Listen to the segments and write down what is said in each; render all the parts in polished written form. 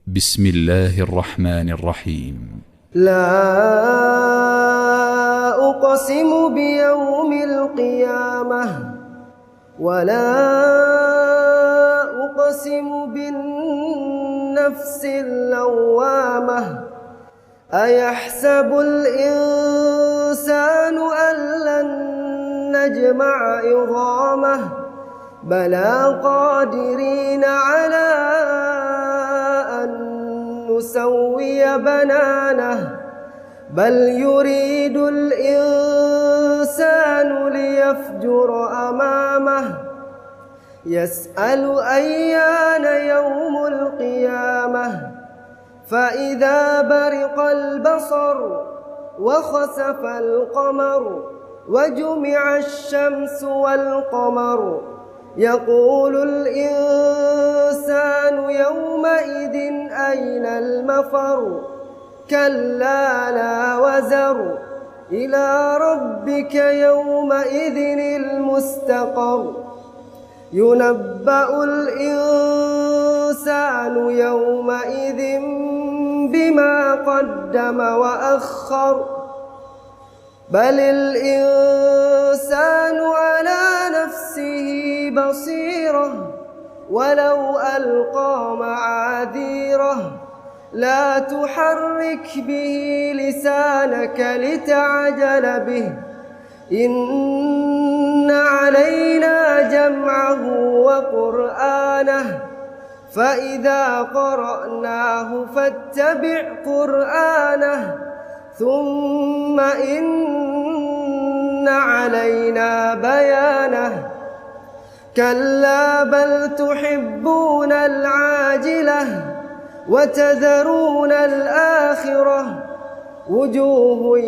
بسم الله الرحمن الرحيم. لا أقسم بيوم القيامة ولا أقسم بالنفس اللوامة. أيحسب الإنسان أن لن نجمع عظامه بلى قادرين على أن نسوي بنانه بل يريد الإنسان ليفجر أمامه يسأل أيان يوم القيامة فإذا برق البصر وخسف القمر وجمع الشمس والقمر يقول الإنسان يومئذ أين المفر كلا لا وزر إلى ربك يومئذ المستقر ينبأ الإنسان يومئذ بما قدم وأخر بل الإنسان على نفسه بصيرة ولو ألقى معاذيره لا تحرك به لسانك لتعجل به إن علينا جمعه وقرآنه فإذا قرأناه فاتبع قرآنه ثم إن علينا بيانه كلا بل تحبون العاجلة وتذرون الآخرة وجوه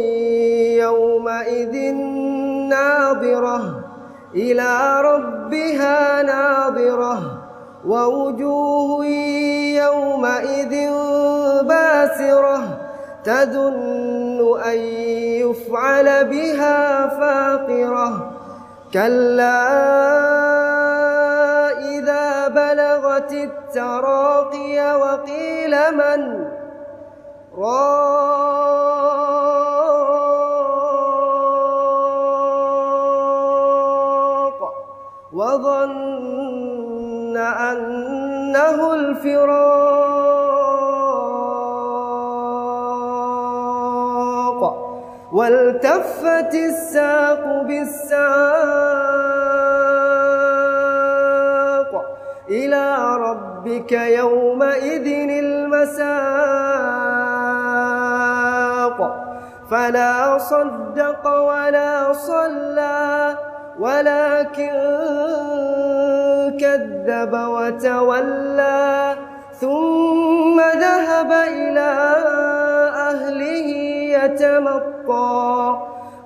يومئذ ناظرة إلى ربها ناظرة ووجوه يومئذ باسرة تظن أن يفعل بها فاقرة كلا إذا بلغت التراقي وقيل من راق وظن أنه الفراق والتفت الساق بالساق إلى ربك يومئذ المساق فلا صدق ولا صلى ولكن كذب وتولى ثم ذهب إلى أهله يتمطى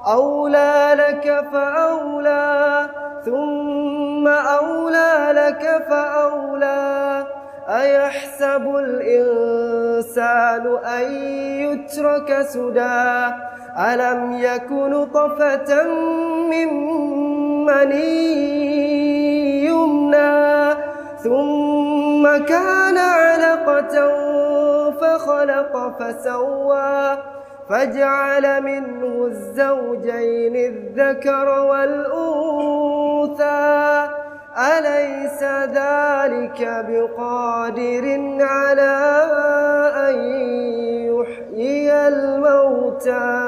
أولى لك فأولى ثم أولى لك فأولى أيحسب الإنسان أن يترك سدى ألم يك نطفة من مني يمنى ثم كان علقة فخلق فسوى فجعل منه الزوجين الذكر والأنثى أليس ذلك بقادر على أن يحيي الموتى